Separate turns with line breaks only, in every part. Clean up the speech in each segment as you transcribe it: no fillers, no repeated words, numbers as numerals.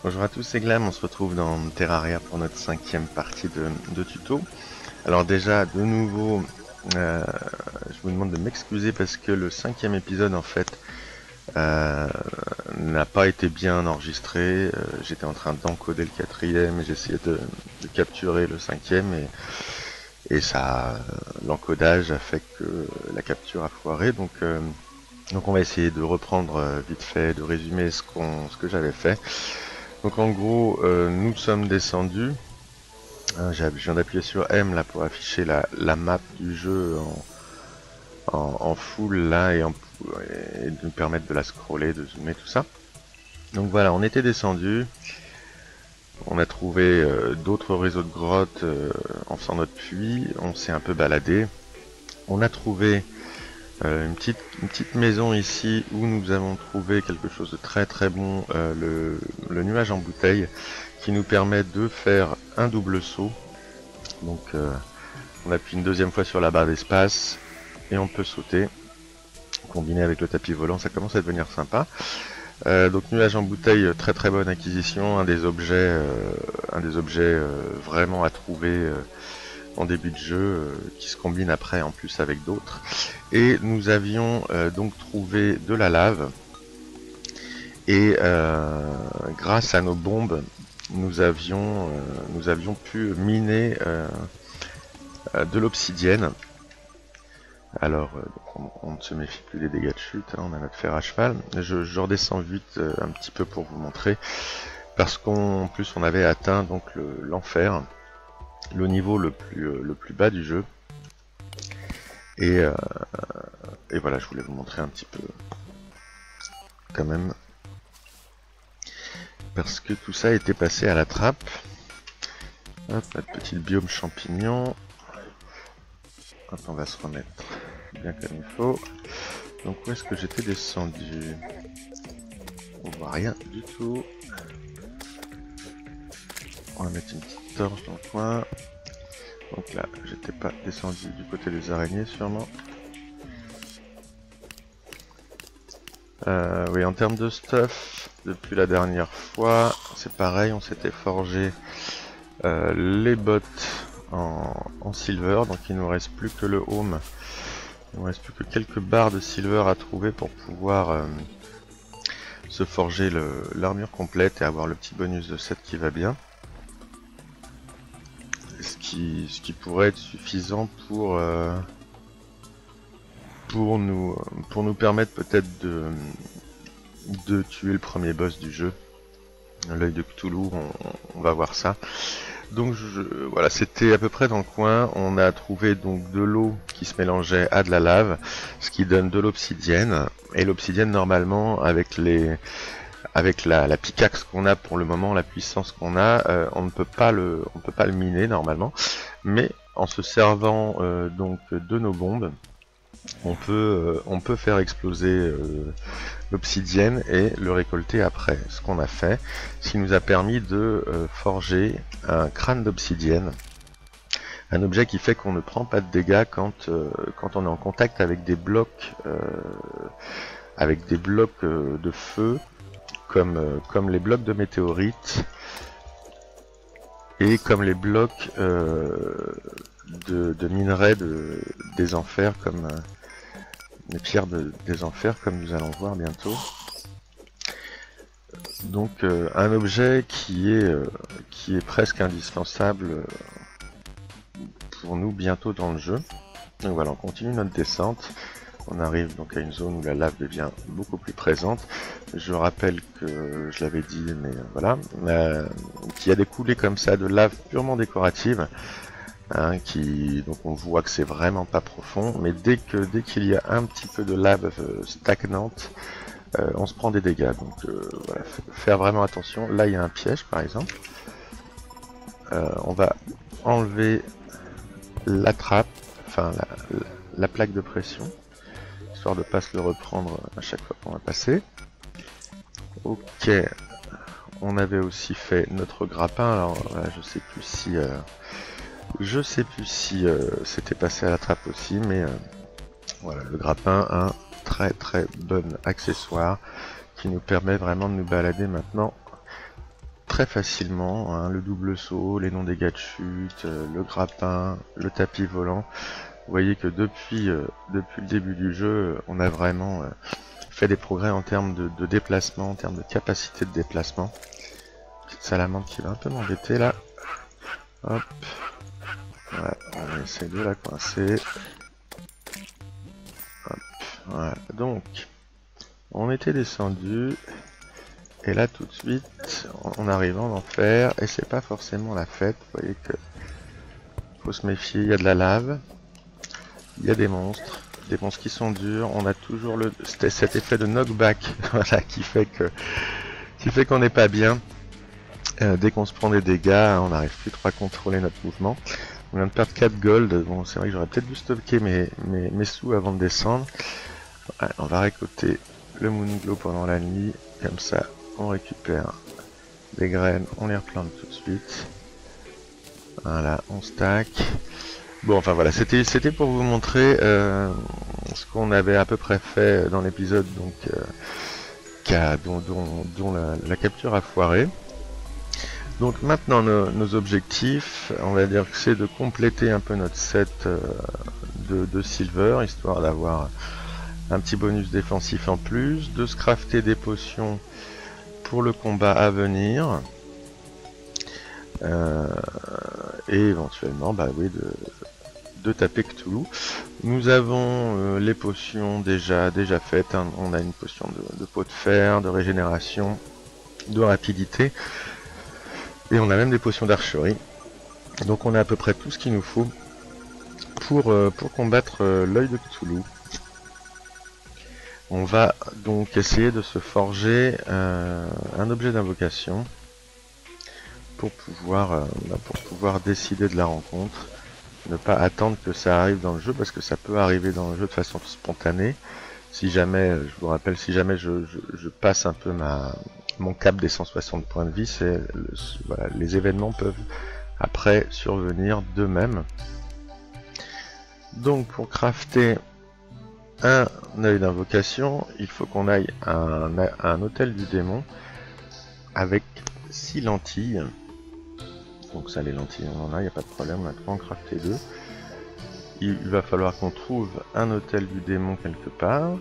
Bonjour à tous, c'est Glam, on se retrouve dans Terraria pour notre cinquième partie de tuto. Alors déjà, de nouveau, je vous demande de m'excuser parce que le cinquième épisode en fait euh, n'a pas été bien enregistré. J'étais en train d'encoder le quatrième et j'essayais de capturer le cinquième et ça, l'encodage a fait que la capture a foiré. Donc on va essayer de reprendre vite fait, de résumer ce que j'avais fait. Donc en gros, nous sommes descendus. Je viens d'appuyer sur M là pour afficher la map du jeu en full là et de nous permettre de la scroller, de zoomer, tout ça. Donc voilà, on était descendu. On a trouvé d'autres réseaux de grottes en faisant notre puits. On s'est un peu baladé. On a trouvé une petite maison ici où nous avons trouvé quelque chose de très très bon, le nuage en bouteille qui nous permet de faire un double saut. Donc on appuie une deuxième fois sur la barre d'espace et on peut sauter. Combiné avec le tapis volant, ça commence à devenir sympa. Donc nuage en bouteille, très très bonne acquisition, un des objets vraiment à trouver en début de jeu, qui se combine après en plus avec d'autres. Et nous avions donc trouvé de la lave et grâce à nos bombes, nous avions pu miner de l'obsidienne. Alors, on ne se méfie plus des dégâts de chute, hein, on a notre fer à cheval. Je redescends vite un petit peu pour vous montrer, parce qu'en plus on avait atteint donc l'enfer, le niveau le plus bas du jeu. Et voilà, je voulais vous montrer un petit peu quand même, parce que tout ça était passé à la trappe. Hop, notre petit biome champignon. Hop, on va se remettre bien comme il faut. Donc où est-ce que j'étais descendu? On voit rien du tout. On va mettre une petite torche dans le coin. Donc là, j'étais pas descendu du côté des araignées sûrement. Oui, en termes de stuff, depuis la dernière fois, c'est pareil, on s'était forgé les bottes en silver, donc il nous reste plus que le home. Il nous reste plus que quelques barres de silver à trouver pour pouvoir se forger l'armure complète et avoir le petit bonus de 7 qui va bien. Ce qui pourrait être suffisant pour nous permettre peut-être de tuer le premier boss du jeu, l'œil de Cthulhu. On va voir ça. Donc voilà, c'était à peu près dans le coin. On a trouvé donc de l'eau qui se mélangeait à de la lave, ce qui donne de l'obsidienne. Et l'obsidienne, normalement, avec la pickaxe qu'on a pour le moment, la puissance qu'on a, on ne peut pas le miner normalement. Mais en se servant donc de nos bombes, on peut faire exploser l'obsidienne et le récolter après. Ce qu'on a fait, ce qui nous a permis de forger un crâne d'obsidienne, un objet qui fait qu'on ne prend pas de dégâts quand on est en contact avec des blocs de feu, comme les blocs de météorites et comme les blocs de minerais des enfers, comme les pierres des enfers, comme nous allons voir bientôt. Donc un objet qui est presque indispensable pour nous bientôt dans le jeu. Donc voilà, on continue notre descente. On arrive donc à une zone où la lave devient beaucoup plus présente. Je rappelle que je l'avais dit, mais voilà, qu'il y a des coulées comme ça de lave purement décoratives. Hein, donc on voit que c'est vraiment pas profond, mais dès qu'il y a un petit peu de lave stagnante, on se prend des dégâts. Donc voilà, faire vraiment attention. Là il y a un piège par exemple. On va enlever la trappe, enfin la plaque de pression, histoire de pas se le reprendre à chaque fois qu'on va passer. Ok, on avait aussi fait notre grappin. Alors là, je sais plus si c'était passé à la trappe aussi, mais voilà, le grappin, un très très bon accessoire qui nous permet vraiment de nous balader maintenant très facilement, hein, le double saut, les non-dégâts de chute, le grappin, le tapis volant. Vous voyez que depuis le début du jeu, on a vraiment fait des progrès en termes de déplacement, en termes de capacité de déplacement. Petite salamandre qui va un peu m'embêter là. Hop. Ouais, on essaie de la coincer. Hop. Voilà. Donc, on était descendu. Et là tout de suite, on arrive en enfer. Et c'est pas forcément la fête. Vous voyez que faut se méfier. Il y a de la lave. Il y a des monstres qui sont durs. On a toujours cet effet de knockback, voilà, qui fait qu'on n'est pas bien. Dès qu'on se prend des dégâts, on n'arrive plus trop à contrôler notre mouvement. On vient de perdre 4 gold. Bon, c'est vrai que j'aurais peut-être dû stocker mes sous avant de descendre. Ouais, on va récolter le Moonglow pendant la nuit. Comme ça, on récupère des graines. On les replante tout de suite. Voilà, on stack. Bon, enfin voilà, c'était pour vous montrer ce qu'on avait à peu près fait dans l'épisode, donc dont la capture a foiré. Donc maintenant nos objectifs, on va dire que c'est de compléter un peu notre set de silver, histoire d'avoir un petit bonus défensif en plus, de se crafter des potions pour le combat à venir, et éventuellement, bah oui, de taper Cthulhu. Nous avons les potions déjà faites, hein. On a une potion de peau de fer, de régénération, de rapidité, et on a même des potions d'archerie. Donc on a à peu près tout ce qu'il nous faut pour combattre l'œil de Cthulhu. On va donc essayer de se forger un objet d'invocation pour pouvoir décider de la rencontre. Ne pas attendre que ça arrive dans le jeu, parce que ça peut arriver dans le jeu de façon spontanée. Si jamais, je vous rappelle, si jamais je passe un peu mon cap des 160 points de vie, voilà, les événements peuvent après survenir d'eux-mêmes. Donc pour crafter un œil d'invocation, il faut qu'on aille à un hôtel du démon avec 6 lentilles. Donc ça, les lentilles, on en a, il n'y a pas de problème, on a pas en crafté 2. Il va falloir qu'on trouve un hôtel du démon quelque part.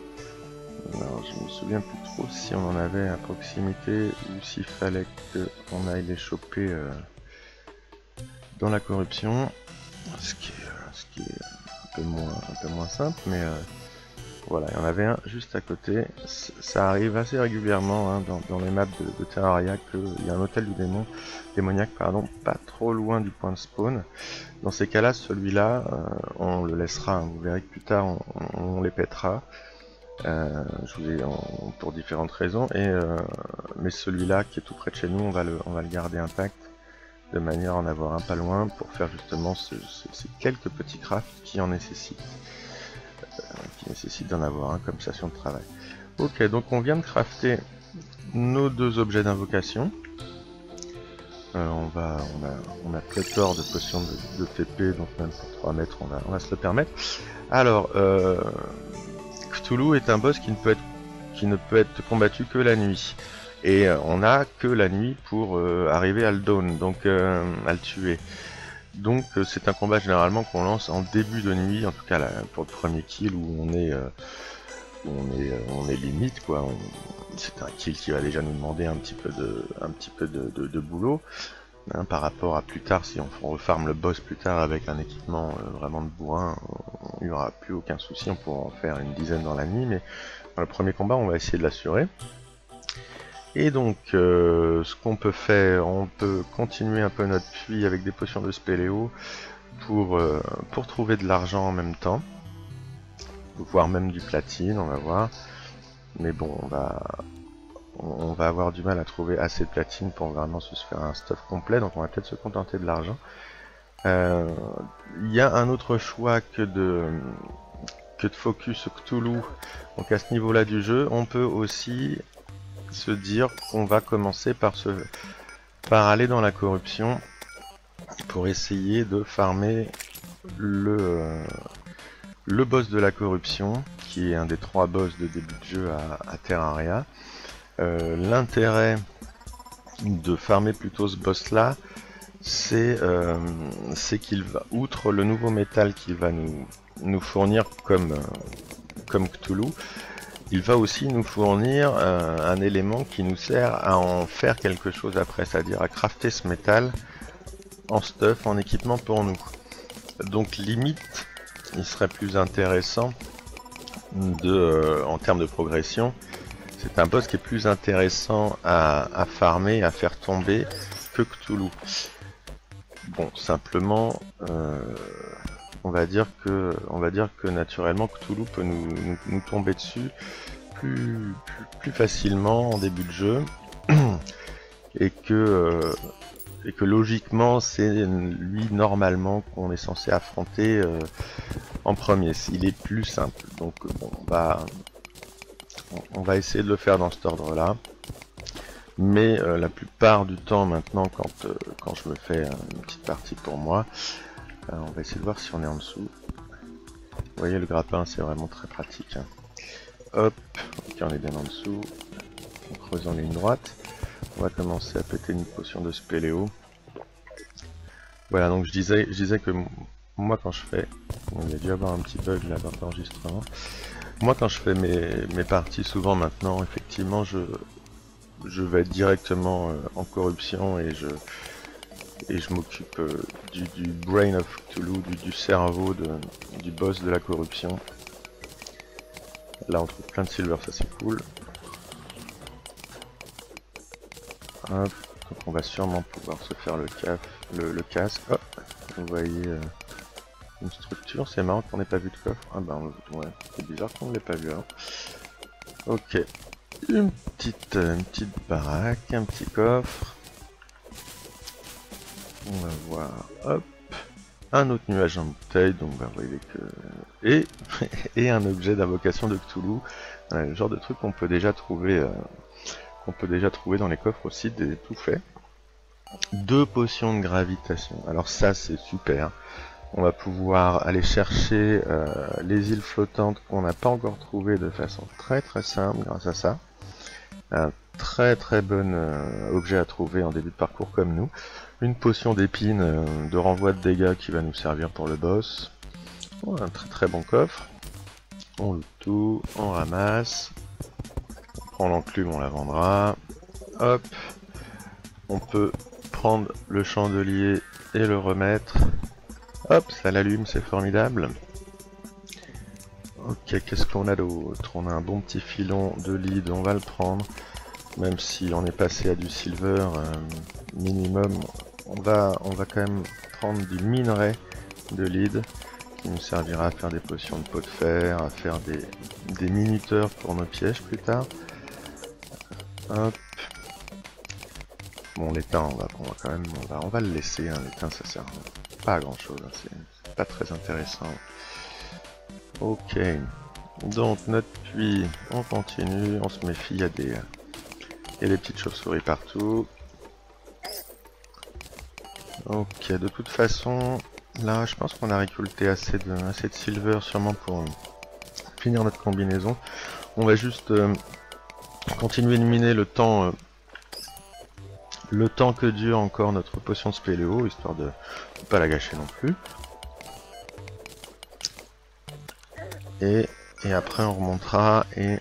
Alors je me souviens plus trop si on en avait à proximité ou s'il fallait qu'on aille les choper dans la corruption. Ce qui est un peu moins simple, mais voilà, il y en avait un juste à côté. Ça arrive assez régulièrement, hein, dans les maps de Terraria, qu'il y a un hôtel du démoniaque, pas trop loin du point de spawn. Dans ces cas-là, celui-là, on le laissera, hein. Vous verrez que plus tard on les pètera. Pour différentes raisons, mais celui-là qui est tout près de chez nous, on va le garder intact, de manière à en avoir un pas loin pour faire justement ces quelques petits crafts qui en nécessitent. Qui nécessite d'en avoir un comme station de travail. Ok, donc on vient de crafter nos 2 objets d'invocation. On a pléthore de potions de TP, donc même pour 3 mètres on va se le permettre. Alors, Cthulhu est un boss qui ne peut être combattu que la nuit. Et on a que la nuit pour arriver à le down, donc à le tuer. Donc c'est un combat généralement qu'on lance en début de nuit, en tout cas là, pour le premier kill où on est limite quoi. C'est un kill qui va déjà nous demander un petit peu de boulot, hein, par rapport à plus tard. Si on refarme le boss plus tard avec un équipement vraiment de bourrin, il n'y aura plus aucun souci, on pourra en faire une dizaine dans la nuit, mais dans le premier combat on va essayer de l'assurer. Et donc, ce qu'on peut faire, on peut continuer un peu notre puits avec des potions de spéléo pour trouver de l'argent en même temps, voire même du platine, on va voir. Mais bon, on va avoir du mal à trouver assez de platine pour vraiment se faire un stuff complet, donc on va peut-être se contenter de l'argent. Il y a un autre choix que de focus Cthulhu, donc à ce niveau-là du jeu, on peut aussi se dire qu'on va commencer par aller dans la corruption pour essayer de farmer le boss de la corruption, qui est un des 3 boss de début de jeu à Terraria. L'intérêt de farmer plutôt ce boss là, c'est qu'il va, outre le nouveau métal qu'il va nous fournir comme Cthulhu, il va aussi nous fournir un élément qui nous sert à en faire quelque chose après, c'est-à-dire à crafter ce métal en stuff, en équipement pour nous. Donc limite, il serait plus intéressant en termes de progression, c'est un boss qui est plus intéressant à farmer, à faire tomber que Cthulhu. Bon, simplement, on va dire que naturellement Cthulhu peut nous tomber dessus plus facilement en début de jeu, et que logiquement c'est lui normalement qu'on est censé affronter en premier. Il est plus simple, donc bon, on va essayer de le faire dans cet ordre là. Mais la plupart du temps maintenant, quand je me fais une petite partie pour moi, on va essayer de voir si on est en dessous. Vous voyez, le grappin c'est vraiment très pratique, hein. Hop, ok, on est bien en dessous. En creusant ligne droite, on va commencer à péter une potion de spéléo. Voilà, donc je disais que moi quand je fais, il y a dû y avoir un petit bug là dans l'enregistrement. Moi quand je fais mes parties, souvent maintenant, effectivement, je vais directement en corruption et je m'occupe du brain of Cthulhu, du cerveau du boss de la corruption. Là on trouve plein de silver, ça c'est cool. Hop, donc on va sûrement pouvoir se faire le casque. Hop, vous voyez une structure, c'est marrant qu'on n'ait pas vu de coffre. Ah bah ouais, c'est bizarre qu'on ne l'ait pas vu alors. Ok, une petite baraque, un petit coffre. On va voir, hop, un autre nuage en bouteille, donc bah, vous voyez que... Et un objet d'invocation de Cthulhu, le genre de truc qu'on peut déjà trouver dans les coffres aussi, des tout faits. 2 potions de gravitation, alors ça c'est super. On va pouvoir aller chercher les îles flottantes qu'on n'a pas encore trouvées de façon très simple grâce à ça. Un très bon objet à trouver en début de parcours comme nous. Une potion d'épine de renvoi de dégâts qui va nous servir pour le boss. Oh, un très bon coffre. On loot tout, on ramasse. On prend l'enclume, on la vendra. Hop. On peut prendre le chandelier et le remettre. Hop, ça l'allume, c'est formidable. Ok, qu'est-ce qu'on a d'autre? On a un bon petit filon de lead, on va le prendre. Même si on est passé à du silver minimum, on va quand même prendre du minerai de lead qui nous servira à faire des potions de pot de fer, à faire des minuteurs pour nos pièges plus tard. Hop. Bon, l'étain, on va le laisser, hein. L'étain ça sert pas à grand chose, hein. C'est pas très intéressant. Ok, donc notre puits, on continue, on se méfie, il y a des petites chauves-souris partout. Ok, de toute façon, là je pense qu'on a récolté assez de silver sûrement pour finir notre combinaison. On va juste continuer de miner le temps que dure encore notre potion de spéléo, histoire de ne pas la gâcher non plus. Et après on remontera et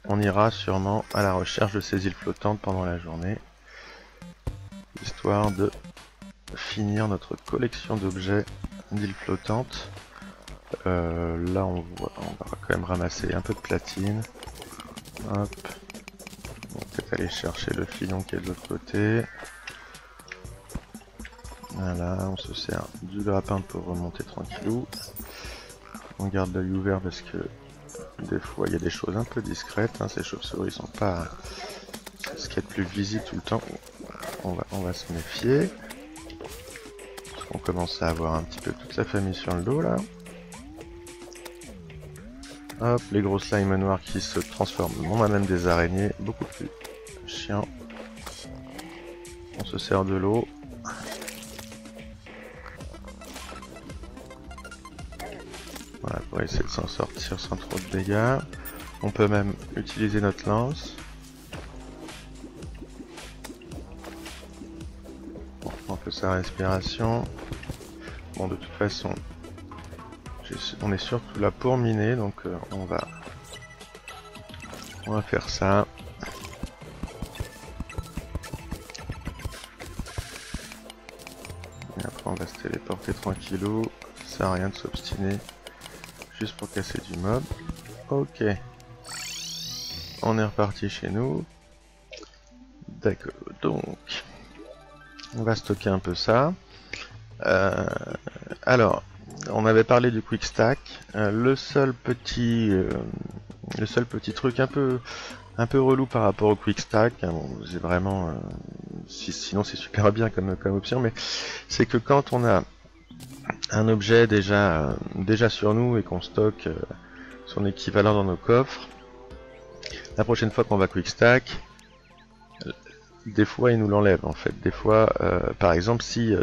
on ira sûrement à la recherche de ces îles flottantes pendant la journée, histoire de finir notre collection d'objets d'îles flottantes. Là on va quand même ramasser un peu de platine. Hop. On va peut-être aller chercher le filon qui est de l'autre côté. Voilà, on se sert du grappin pour remonter tranquillou. On garde l'œil ouvert parce que des fois il y a des choses un peu discrètes, hein. Ces chauves-souris sont pas ce qu'il y a de plus visible tout le temps. On va se méfier. On commence à avoir un petit peu toute la famille sur le dos là. Hop, les gros slimes noirs qui se transforment. On a même des araignées, beaucoup plus chiant. On se sert de l'eau. Voilà, pour essayer de s'en sortir sans trop de dégâts. On peut même utiliser notre lance. peu sa respiration. Bon, de toute façon, on est surtout là pour miner, donc on va faire ça. Et après on va se téléporter tranquillou, ça sert à rien de s'obstiner, juste pour casser du mob. Ok, on est reparti chez nous. D'accord, donc on va stocker un peu ça. Alors, on avait parlé du quick stack. Le seul petit truc un peu relou par rapport au quick stack, hein, bon, c'est vraiment, sinon c'est super bien comme option, mais c'est que quand on a un objet déjà sur nous et qu'on stocke son équivalent dans nos coffres, la prochaine fois qu'on va quick stack, des fois il nous l'enlève en fait. Des fois, par exemple, si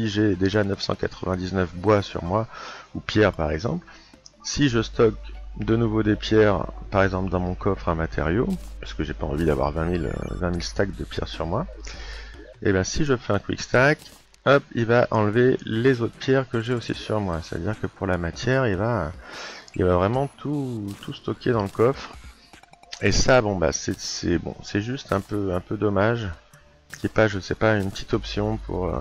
j'ai déjà 999 bois sur moi, ou pierres par exemple, si je stocke de nouveau des pierres, par exemple dans mon coffre à matériaux, parce que j'ai pas envie d'avoir 20 000 stacks de pierres sur moi, et bien si je fais un quick stack, hop, il va enlever les autres pierres que j'ai aussi sur moi. C'est-à-dire que pour la matière, il va vraiment tout stocker dans le coffre. Et ça, bon bah c'est juste un peu dommage qu'il n'y ait pas, je sais pas, une petite option pour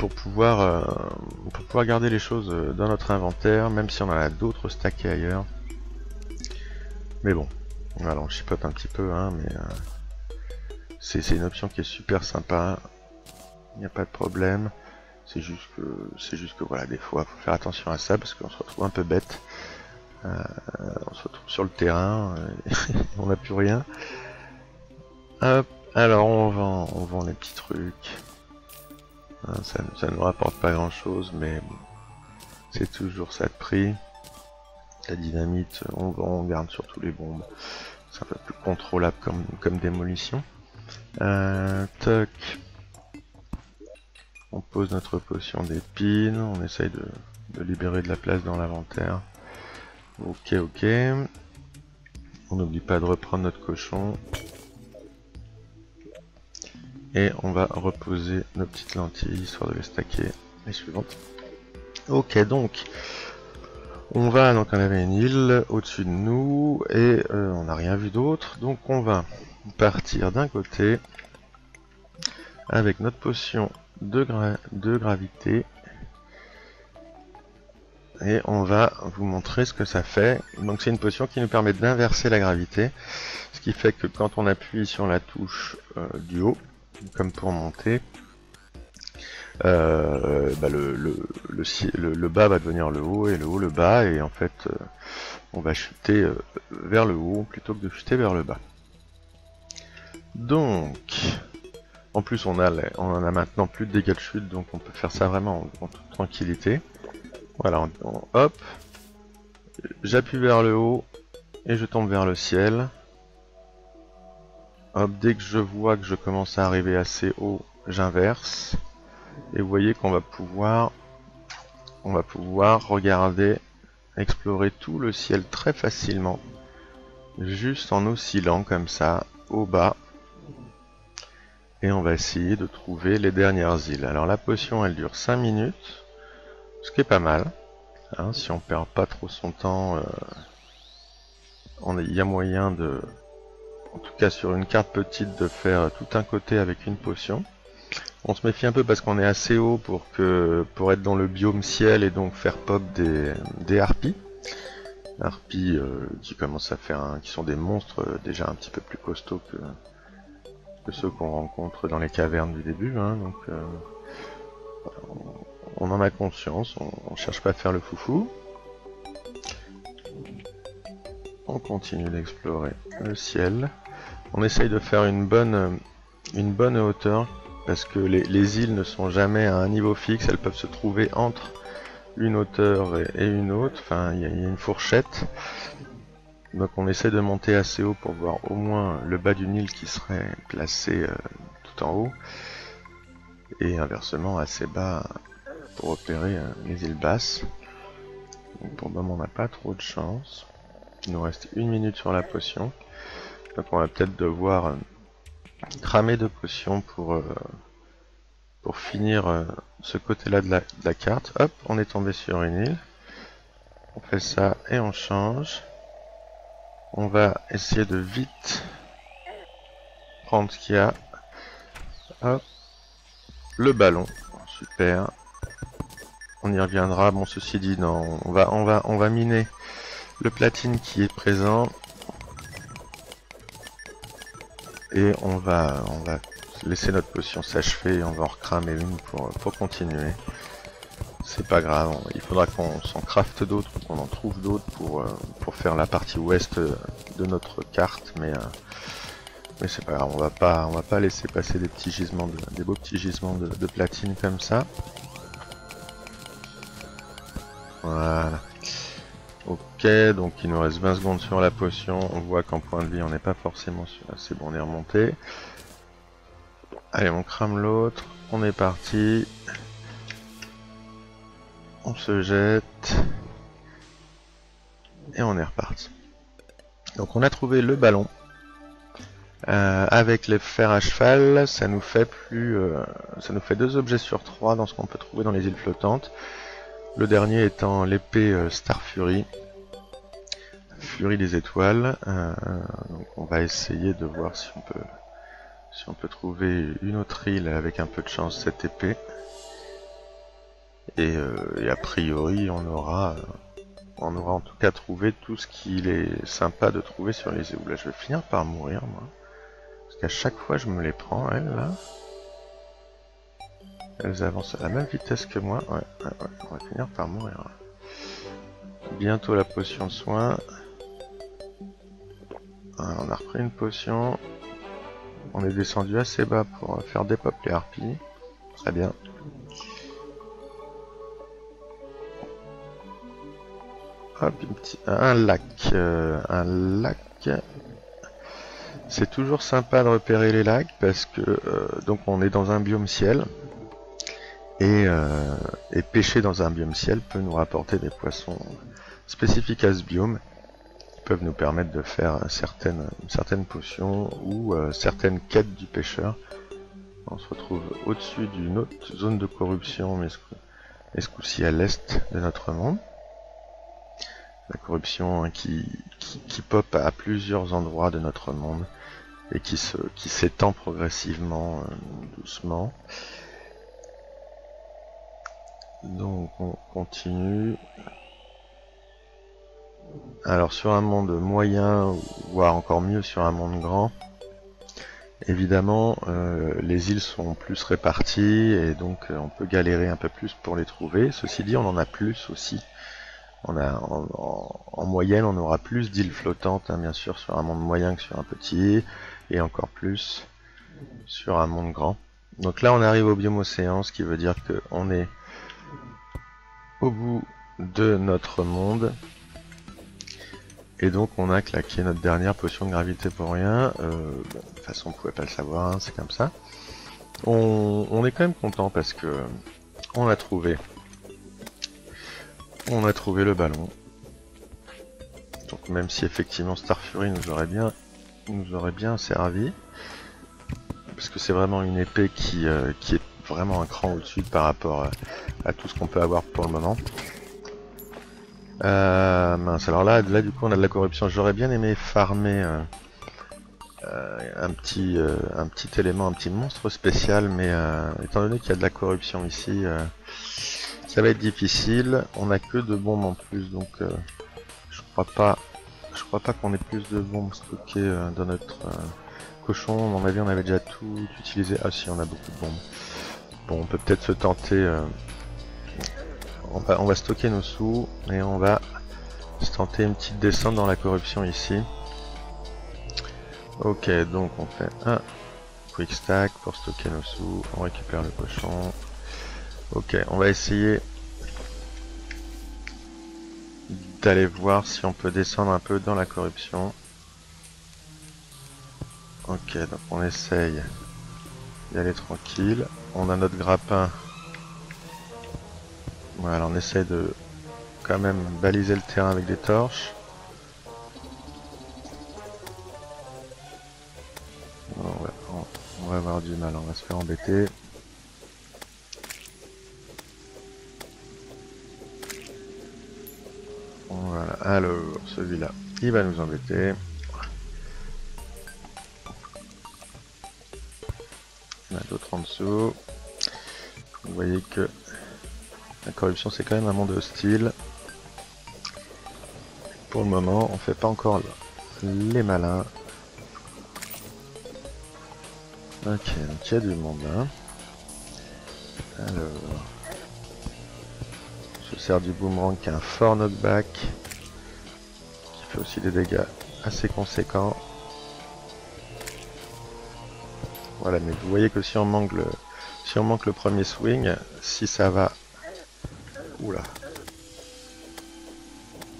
pouvoir garder les choses dans notre inventaire, même si on en a d'autres stackés ailleurs. Mais bon, voilà, on chipote un petit peu, hein, mais c'est une option qui est super sympa. Il n'y a pas de problème. C'est juste que voilà, des fois, faut faire attention à ça parce qu'on se retrouve un peu bête. On se retrouve sur le terrain, on n'a plus rien. Hop, alors on vend les petits trucs. Ça ne nous rapporte pas grand chose, mais bon, c'est toujours ça de prix. La dynamite, on garde surtout les bombes. C'est un peu plus contrôlable comme démolition. Toc. On pose notre potion d'épines, on essaye de libérer de la place dans l'inventaire. Ok, ok. On n'oublie pas de reprendre notre cochon. Et on va reposer nos petites lentilles, histoire de les stacker. Les suivantes. Ok, donc on avait une île au-dessus de nous et on n'a rien vu d'autre. Donc on va partir d'un côté avec notre potion de gravité. Et on va vous montrer ce que ça fait. Donc c'est une potion qui nous permet d'inverser la gravité. Ce qui fait que quand on appuie sur la touche du haut, comme pour monter, bah le bas va devenir le haut et le haut le bas. Et en fait, on va chuter vers le haut plutôt que de chuter vers le bas. Donc, en plus on en a maintenant plus de dégâts de chute, donc on peut faire ça vraiment en toute tranquillité. Voilà, hop, j'appuie vers le haut et je tombe vers le ciel. Hop, dès que je vois que je commence à arriver assez haut, j'inverse. Et vous voyez qu'on va pouvoir regarder, explorer tout le ciel très facilement, juste en oscillant comme ça, au bas. Et on va essayer de trouver les dernières îles. Alors la potion, elle dure 5 minutes. Ce qui est pas mal, hein, si on perd pas trop son temps, il y a moyen de, en tout cas sur une carte petite, de faire tout un côté avec une potion. On se méfie un peu parce qu'on est assez haut pour être dans le biome ciel et donc faire pop des harpies. Harpies qui commencent à faire qui sont des monstres déjà un petit peu plus costauds que ceux qu'on rencontre dans les cavernes du début, hein, donc on en a conscience, on cherche pas à faire le foufou. On continue d'explorer le ciel. On essaye de faire une bonne hauteur, parce que les îles ne sont jamais à un niveau fixe, elles peuvent se trouver entre une hauteur et une autre, enfin il y a une fourchette. Donc on essaie de monter assez haut pour voir au moins le bas d'une île qui serait placé tout en haut, et inversement assez bas pour opérer les îles basses. Donc pour le moment on n'a pas trop de chance. Il nous reste 1 minute sur la potion, donc on va peut-être devoir cramer de potions pour pour finir ce côté-là de la carte. Hop, on est tombé sur une île. On fait ça et on change. On va essayer de vite prendre ce qu'il y a. Hop, le ballon, super. On y reviendra. Bon, ceci dit, non, on va miner le platine qui est présent. Et on va laisser notre potion s'achever et on va en recramer une pour continuer. C'est pas grave, il faudra qu'on s'en crafte d'autres, qu'on en trouve d'autres pour faire la partie ouest de notre carte, mais c'est pas grave, on va pas laisser passer des petits gisements, des beaux petits gisements de platine comme ça. Voilà. Ok, donc il nous reste 20 secondes sur la potion, on voit qu'en point de vie on n'est pas forcément sûr, c'est bon, on est remonté. Allez, on crame l'autre, on est parti. On se jette. Et on est reparti. Donc on a trouvé le ballon. Avec les fers à cheval, ça nous fait ça nous fait 2 objets sur 3 dans ce qu'on peut trouver dans les îles flottantes. Le dernier étant l'épée Star Fury. Furie des étoiles. Donc on va essayer de voir si on peut trouver une autre île avec un peu de chance cette épée. Et a priori on aura en tout cas trouvé tout ce qu'il est sympa de trouver sur les îles. Là je vais finir par mourir moi. Parce qu'à chaque fois je me les prends, elles là. Elles avancent à la même vitesse que moi. Ouais, on va finir par mourir. Bientôt la potion de soin. On a repris une potion. On est descendu assez bas pour faire dépop les harpies. Très bien. Hop, un lac. C'est toujours sympa de repérer les lacs parce que donc on est dans un biome ciel et pêcher dans un biome ciel peut nous rapporter des poissons spécifiques à ce biome qui peuvent nous permettre de faire certaines potions ou certaines quêtes du pêcheur. On se retrouve au-dessus d'une autre zone de corruption, mais ce coup-ci à l'est de notre monde. La corruption hein, qui pop à plusieurs endroits de notre monde et qui s'étend progressivement, doucement. Donc on continue. Alors sur un monde moyen, voire encore mieux sur un monde grand, évidemment les îles sont plus réparties et donc on peut galérer un peu plus pour les trouver. Ceci dit, on en a plus aussi. En moyenne, on aura plus d'îles flottantes, hein, bien sûr, sur un monde moyen que sur un petit, et encore plus sur un monde grand. Donc là, on arrive au biome océan, ce qui veut dire qu'on est au bout de notre monde. Et donc, on a claqué notre dernière potion de gravité pour rien. Bon, de toute façon, on pouvait pas le savoir, hein, c'est comme ça. On est quand même content parce que on a trouvé le ballon. Donc même si effectivement Star Fury nous aurait bien servi. Parce que c'est vraiment une épée qui est vraiment un cran au-dessus par rapport à tout ce qu'on peut avoir pour le moment. Mince, alors là du coup on a de la corruption. J'aurais bien aimé farmer un petit élément, un petit monstre spécial, mais étant donné qu'il y a de la corruption ici, ça va être difficile. On a que 2 bombes en plus, donc je crois pas qu'on ait plus de bombes stockées dans notre cochon. À mon avis, on avait déjà tout utilisé. Ah si, on a beaucoup de bombes. Bon, on peut peut-être se tenter. On va stocker nos sous et on va se tenter une petite descente dans la corruption ici. Ok, donc on fait un quick stack pour stocker nos sous. On récupère le cochon. Ok, on va essayer d'aller voir si on peut descendre un peu dans la corruption. Ok, donc on essaye d'y aller tranquille. On a notre grappin. Voilà, on essaye de quand même baliser le terrain avec des torches. On va avoir du mal, on va se faire embêter. Voilà, alors celui-là, il va nous embêter. Il y en a d'autres en dessous. Vous voyez que la corruption c'est quand même un monde hostile. Pour le moment, on fait pas encore les malins. Ok, donc il y a du monde là. Alors, je sers du boomerang qui a un fort knockback, qui fait aussi des dégâts assez conséquents. Voilà, mais vous voyez que si on manque le premier swing, si ça va, oula,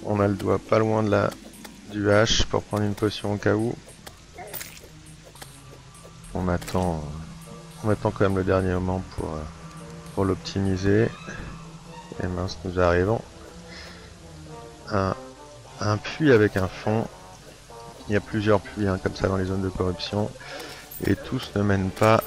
on a le doigt pas loin de du H pour prendre une potion au cas où. On attend quand même le dernier moment pour l'optimiser. Et mince, nous arrivons à un puits avec un fond. Il y a plusieurs puits comme ça dans les zones de corruption. Et tous ne mènent pas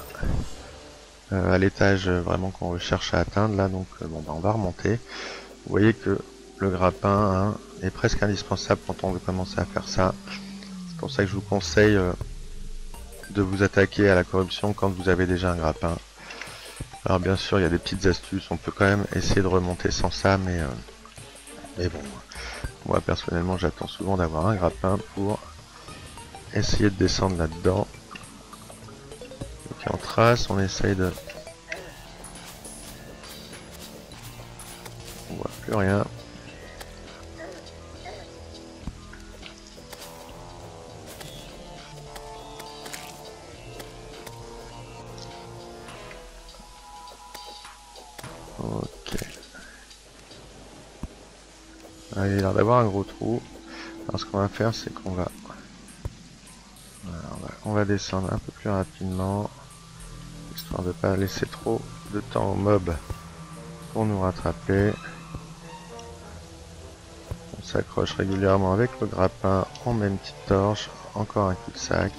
à l'étage vraiment qu'on recherche à atteindre. Là, donc bon, bah, on va remonter. Vous voyez que le grappin est presque indispensable quand on veut commencer à faire ça. C'est pour ça que je vous conseille de vous attaquer à la corruption quand vous avez déjà un grappin. Alors bien sûr, il y a des petites astuces, on peut quand même essayer de remonter sans ça, mais bon, moi personnellement, j'attends souvent d'avoir un grappin pour essayer de descendre là-dedans. Donc en trace, on essaye de... On voit plus rien. Ok. Ah, il a l'air d'avoir un gros trou. Alors ce qu'on va faire, c'est qu'on va... Voilà, on va descendre un peu plus rapidement, histoire de ne pas laisser trop de temps aux mobs pour nous rattraper. On s'accroche régulièrement avec le grappin, on met une petite torche, encore un cul-de-sac.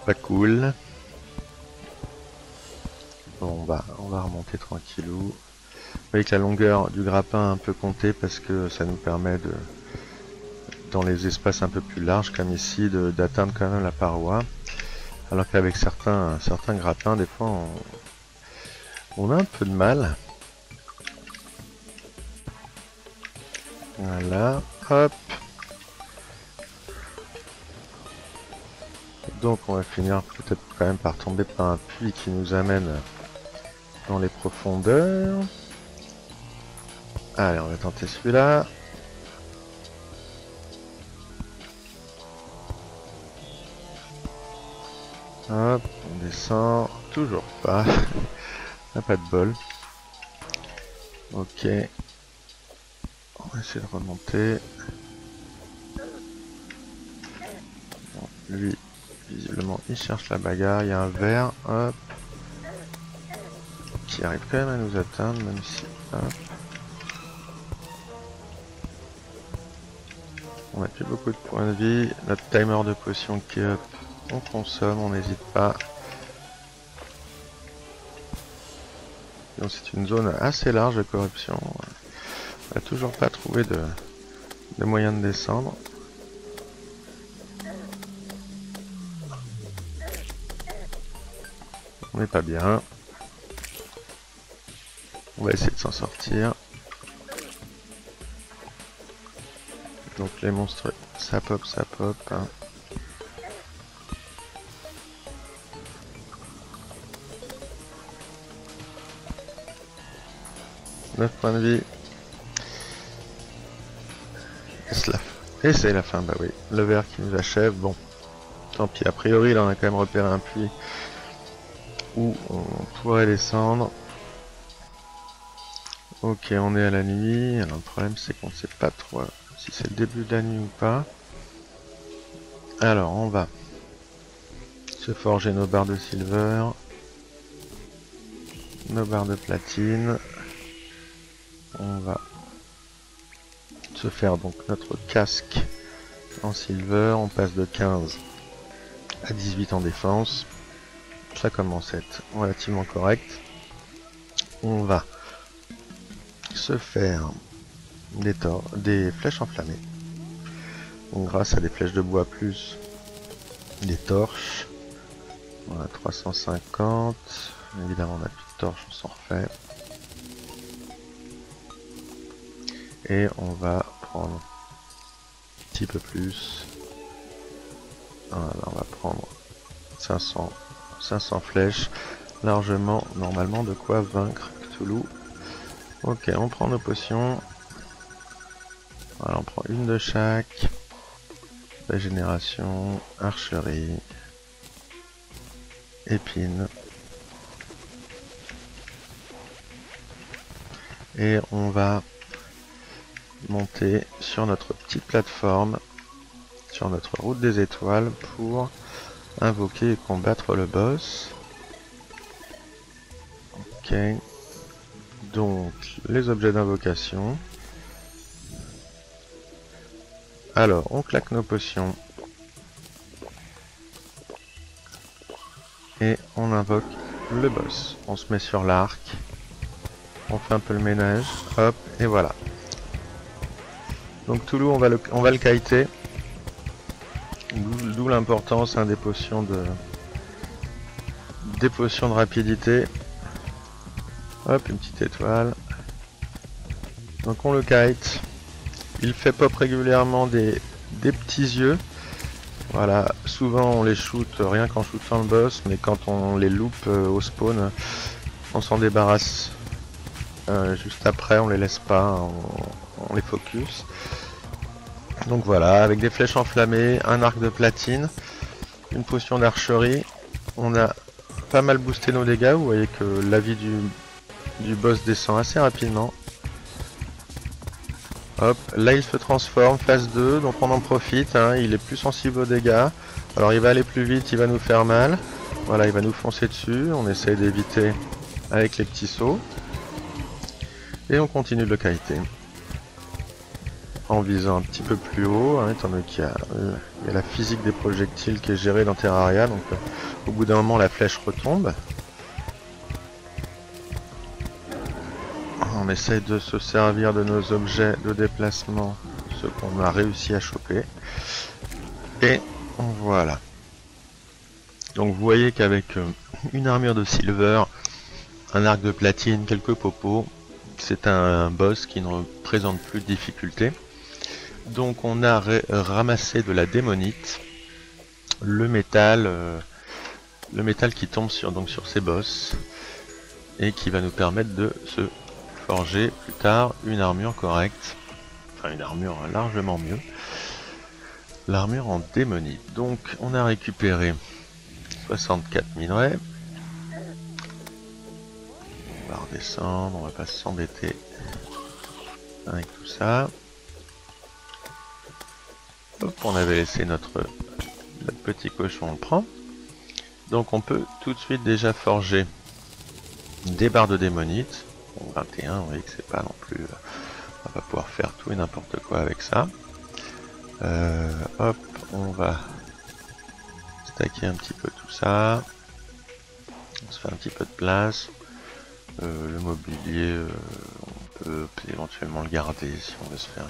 Pas cool. Bon bah on va remonter tranquillou. Vous voyez que la longueur du grappin est un peu comptée parce que ça nous permet de, dans les espaces un peu plus larges comme ici, d'atteindre quand même la paroi. Alors qu'avec certains grappins, des fois on a un peu de mal. Voilà, hop. Donc on va finir peut-être quand même par tomber par un puits qui nous amène dans les profondeurs. Allez, on va tenter celui-là. Hop, on descend. Toujours pas. On n'a pas de bol. Ok. On va essayer de remonter. Bon, lui, visiblement, il cherche la bagarre. Il y a un verre. Hop. Qui arrive quand même à nous atteindre, même si... Hop. On n'a plus beaucoup de points de vie. Notre timer de potion qui est up. On consomme, on n'hésite pas. Donc c'est une zone assez large de corruption. On n'a toujours pas trouvé de moyen de descendre. On n'est pas bien. On va essayer de s'en sortir. Donc les monstres, ça pop, hein. Neuf points de vie. Et c'est la fin, bah oui. Le verre qui nous achève, bon. Tant pis, a priori, là on a quand même repéré un puits où on pourrait descendre. Ok, on est à la nuit. Alors le problème c'est qu'on sait pas trop si c'est le début de la nuit ou pas. Alors on va se forger nos barres de silver, nos barres de platine. On va se faire donc notre casque en silver. On passe de 15 à 18 en défense. Ça commence à être relativement correct. On va se faire des flèches enflammées. Donc grâce à des flèches de bois plus des torches, on a 350. Évidemment, on n'a plus de torches, on s'en refait. Et on va prendre un petit peu plus. Voilà, on va prendre 500 flèches. Largement, normalement, de quoi vaincre Cthulhu. Ok, on prend nos potions. Voilà, on prend une de chaque. Régénération, archerie, épine. Et on va monter sur notre petite plateforme, sur notre route des étoiles, pour invoquer et combattre le boss. Ok. Donc, les objets d'invocation. Alors, on claque nos potions. Et on invoque le boss. On se met sur l'arc. On fait un peu le ménage. Hop, et voilà. Donc Cthulhu, on va le kiter. D'où l'importance des potions de rapidité. Hop, une petite étoile. Donc on le kite. Il fait pop régulièrement des petits yeux. Voilà, souvent on les shoot rien qu'en shootant le boss, mais quand on les loupe au spawn, on s'en débarrasse juste après, on les laisse pas, on les focus. Donc voilà, avec des flèches enflammées, un arc de platine, une potion d'archerie, on a pas mal boosté nos dégâts. Vous voyez que la vie du boss descend assez rapidement. Hop, là il se transforme, phase 2, donc on en profite, hein, il est plus sensible aux dégâts. Alors il va aller plus vite, il va nous faire mal. Voilà, il va nous foncer dessus, on essaye d'éviter avec les petits sauts. Et on continue de le kiter. En visant un petit peu plus haut, hein, étant donné qu'il y a la physique des projectiles qui est gérée dans Terraria, donc au bout d'un moment la flèche retombe. On essaye de se servir de nos objets de déplacement, ceux qu'on a réussi à choper. Et voilà. Donc vous voyez qu'avec une armure de silver, un arc de platine, quelques popos, c'est un boss qui ne présente plus de difficulté. Donc on a ramassé de la démonite, le métal qui tombe sur ces boss, et qui va nous permettre de se forger plus tard une armure correcte, enfin une armure largement mieux, l'armure en démonite. Donc on a récupéré 64 minerais, on va redescendre, on va pas s'embêter avec tout ça. Hop, on avait laissé notre petit cochon, on le prend. Donc on peut tout de suite déjà forger des barres de démonite. Bon, 21, vous voyez que c'est pas non plus... on va pas pouvoir faire tout et n'importe quoi avec ça. Hop, on va stacker un petit peu tout ça. On se fait un petit peu de place. Le mobilier, on peut éventuellement le garder si on veut se faire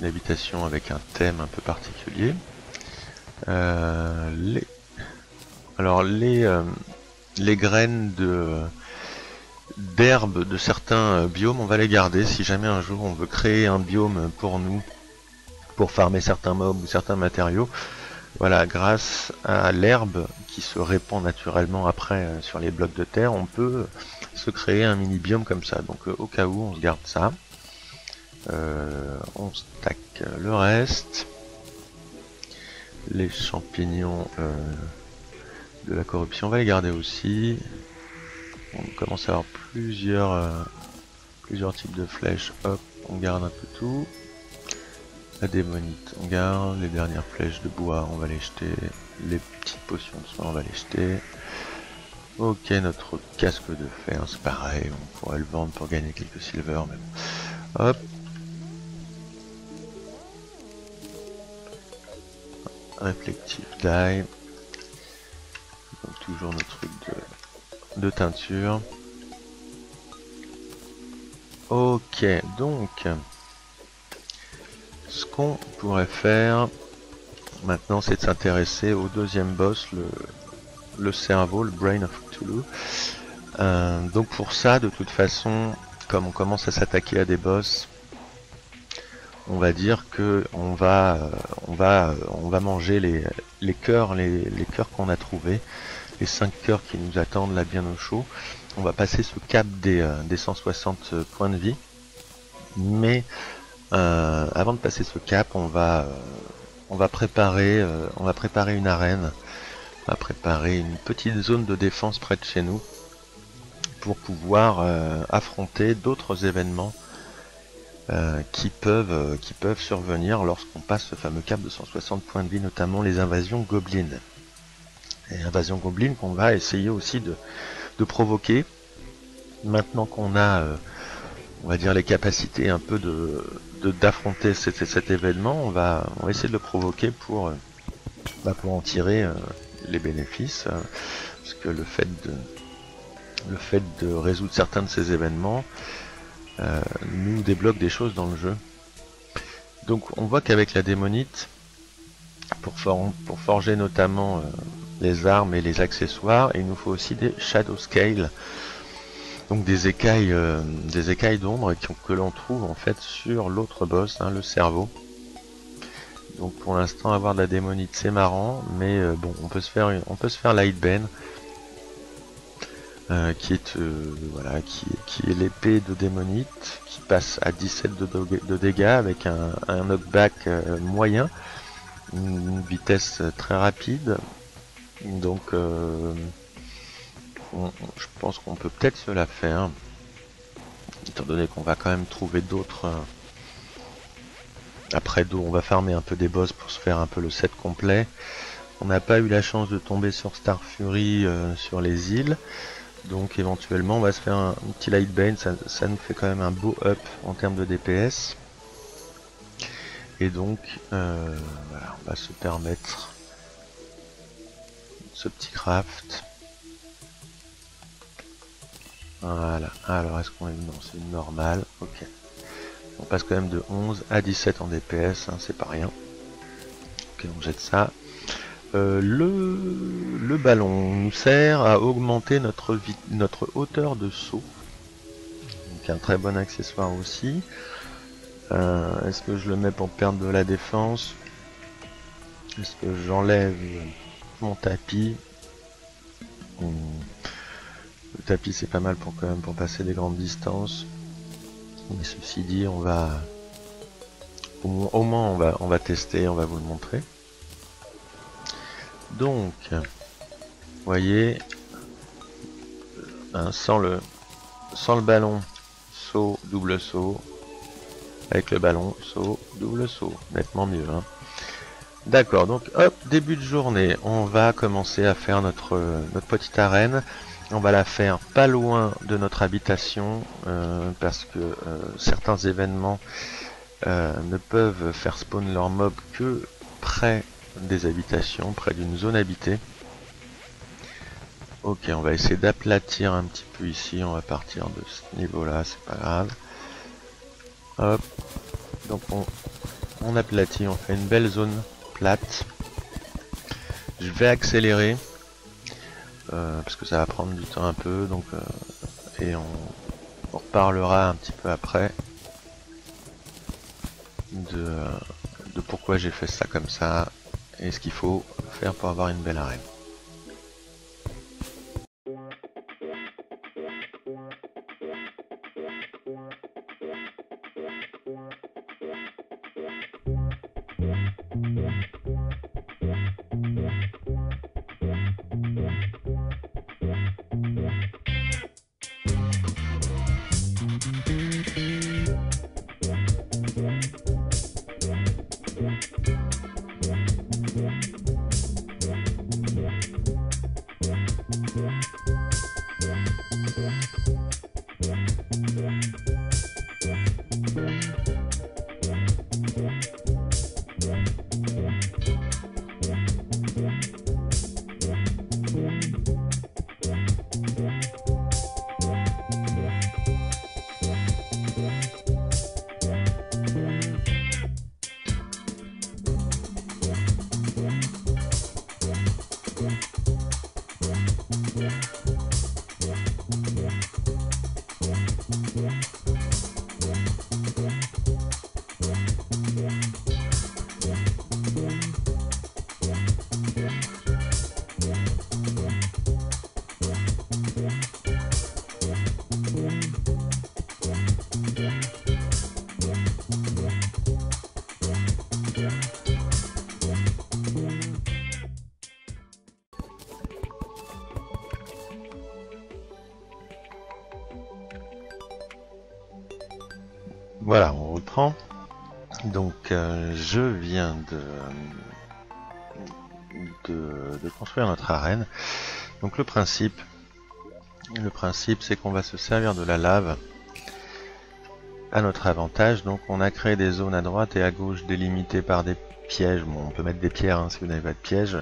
une habitation avec un thème un peu particulier. Les graines d'herbes de certains biomes, on va les garder si jamais un jour on veut créer un biome pour nous, pour farmer certains mobs ou certains matériaux. Voilà, grâce à l'herbe qui se répand naturellement après sur les blocs de terre, on peut se créer un mini biome comme ça. Donc au cas où, on se garde ça. On stack le reste. Les champignons de la corruption, on va les garder aussi. On commence à avoir plusieurs types de flèches. Hop, on garde un peu tout. La démonite, on garde. Les dernières flèches de bois, on va les jeter. Les petites potions de soin, on va les jeter. Ok, notre casque de fer, c'est pareil. On pourrait le vendre pour gagner quelques silver. Mais bon. Hop. Reflective dye. Donc toujours nos trucs de teinture. Ok, donc ce qu'on pourrait faire maintenant, c'est de s'intéresser au deuxième boss, le cerveau, le Brain of Cthulhu. Donc pour ça, de toute façon, comme on commence à s'attaquer à des boss, on va dire que on va manger les cœurs, les cœurs qu'on a trouvés, les 5 cœurs qui nous attendent là bien au chaud. On va passer ce cap des 160 points de vie, mais avant de passer ce cap, on va préparer une arène, on va préparer une petite zone de défense près de chez nous pour pouvoir affronter d'autres événements qui peuvent survenir lorsqu'on passe ce fameux cap de 160 points de vie, notamment les invasions gobelines. Et invasions gobelines qu'on va essayer aussi de provoquer. Maintenant qu'on a, on va dire, les capacités un peu d'affronter cet événement, on va essayer de le provoquer pour en tirer les bénéfices. Parce que le fait de résoudre certains de ces événements nous débloque des choses dans le jeu. Donc on voit qu'avec la démonite, pour forger notamment les armes et les accessoires, il nous faut aussi des Shadow Scale, donc des écailles d'ombre que l'on trouve en fait sur l'autre boss, le cerveau. Donc pour l'instant avoir de la démonite c'est marrant, mais bon, on peut se faire Lightbane, qui est l'épée de démonite qui passe à 17 de dégâts avec un knockback moyen, une vitesse très rapide. Donc je pense qu'on peut peut-être se la faire, étant donné qu'on va quand même trouver d'autres après on va farmer un peu des boss pour se faire un peu le set complet. On n'a pas eu la chance de tomber sur Star Fury sur les îles, donc éventuellement on va se faire un petit Lightbane, ça nous fait quand même un beau up en termes de DPS. Et donc voilà, on va se permettre ce petit craft. Voilà, alors est-ce qu'on est... Non, c'est une normale, ok. On passe quand même de 11 à 17 en DPS, c'est pas rien. Ok, on jette ça. Le ballon nous sert à augmenter notre hauteur de saut. Donc un très bon accessoire aussi. Est-ce que je le mets pour perdre de la défense? Est-ce que j'enlève mon tapis? Le tapis c'est pas mal pour quand même pour passer des grandes distances. Mais ceci dit, on va au moins on va tester, on va vous le montrer. Donc, vous voyez, sans le ballon, saut, double saut. Avec le ballon, saut, double saut. Nettement mieux. D'accord, donc hop, début de journée. On va commencer à faire notre petite arène. On va la faire pas loin de notre habitation, parce que certains événements ne peuvent faire spawn leurs mobs que près des habitations, près d'une zone habitée. Ok, on va essayer d'aplatir un petit peu ici, on va partir de ce niveau là, c'est pas grave. Hop, donc on aplatit, on fait une belle zone plate. Je vais accélérer, parce que ça va prendre du temps un peu, donc et on reparlera un petit peu après de pourquoi j'ai fait ça comme ça, et ce qu'il faut faire pour avoir une belle arène. Voilà, on reprend. Donc je viens de construire notre arène. Donc le principe c'est qu'on va se servir de la lave à notre avantage. Donc on a créé des zones à droite et à gauche délimitées par des pièges. Bon, on peut mettre des pierres hein, si vous n'avez pas de pièges.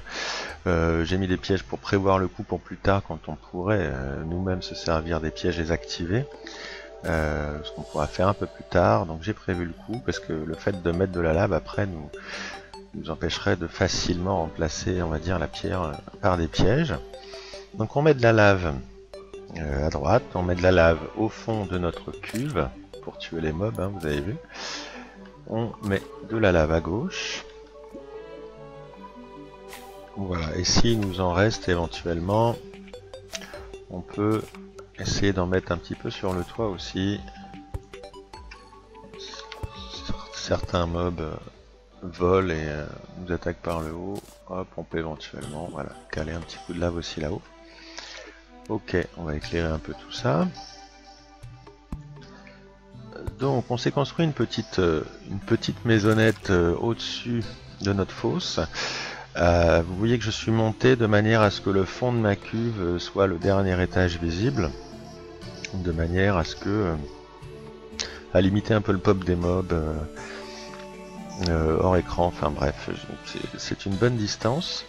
J'ai mis des pièges pour prévoir le coup pour plus tard quand on pourrait nous-mêmes se servir des pièges et les activer. Ce qu'on pourra faire un peu plus tard, donc j'ai prévu le coup parce que le fait de mettre de la lave après nous empêcherait de facilement remplacer, on va dire, la pierre par des pièges. Donc on met de la lave à droite, on met de la lave au fond de notre cuve pour tuer les mobs, hein, vous avez vu. On met de la lave à gauche. Voilà, et s'il nous en reste éventuellement, on peut essayer d'en mettre un petit peu sur le toit aussi. Certains mobs volent et nous attaquent par le haut. Hop, on peut éventuellement voilà, caler un petit coup de lave aussi là-haut. Ok, on va éclairer un peu tout ça. Donc on s'est construit une petite maisonnette au-dessus de notre fosse. Vous voyez que je suis monté de manière à ce que le fond de ma cuve soit le dernier étage visible, de manière à ce que à limiter un peu le pop des mobs hors écran, enfin bref, c'est une bonne distance.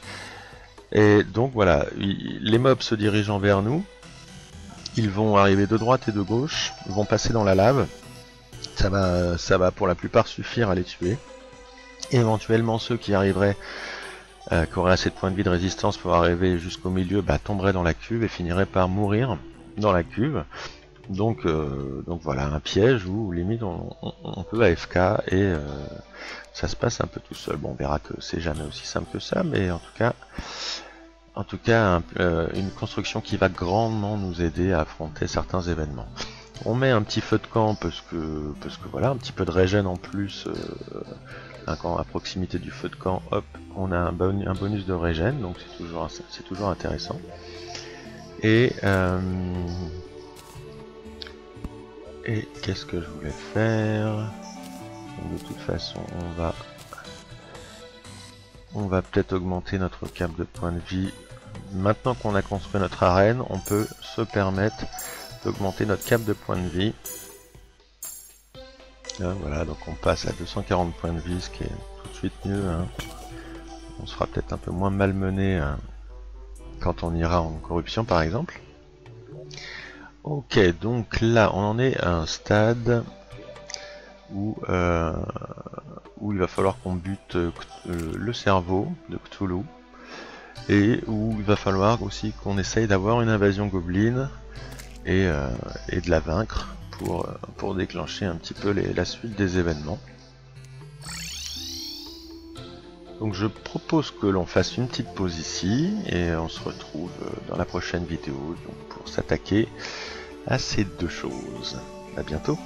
Et donc voilà, les mobs se dirigeant vers nous, ils vont arriver de droite et de gauche, ils vont passer dans la lave, ça va pour la plupart suffire à les tuer. Éventuellement ceux qui arriveraient qui auraient assez de points de vie de résistance pour arriver jusqu'au milieu, tomberaient dans la cuve et finiraient par mourir dans la cuve. Donc voilà, un piège où limite on peut AFK et ça se passe un peu tout seul. Bon, on verra que c'est jamais aussi simple que ça, mais en tout cas une construction qui va grandement nous aider à affronter certains événements. On met un petit feu de camp parce que voilà, un petit peu de régène en plus. Quand à proximité du feu de camp, hop, on a un bonus de régène, donc c'est toujours intéressant. Et qu'est-ce que je voulais faire? De toute façon, on va peut-être augmenter notre cap de points de vie. Maintenant qu'on a construit notre arène, on peut se permettre d'augmenter notre cap de points de vie. Là, voilà, donc on passe à 240 points de vie, ce qui est tout de suite mieux. Hein. On sera peut-être un peu moins malmené quand on ira en corruption par exemple. Ok, donc là on en est à un stade où il va falloir qu'on bute le cerveau de Cthulhu et où il va falloir aussi qu'on essaye d'avoir une invasion gobeline et de la vaincre pour déclencher un petit peu la suite des événements. Donc je propose que l'on fasse une petite pause ici et on se retrouve dans la prochaine vidéo donc, pour s'attaquer à ces deux choses. À bientôt.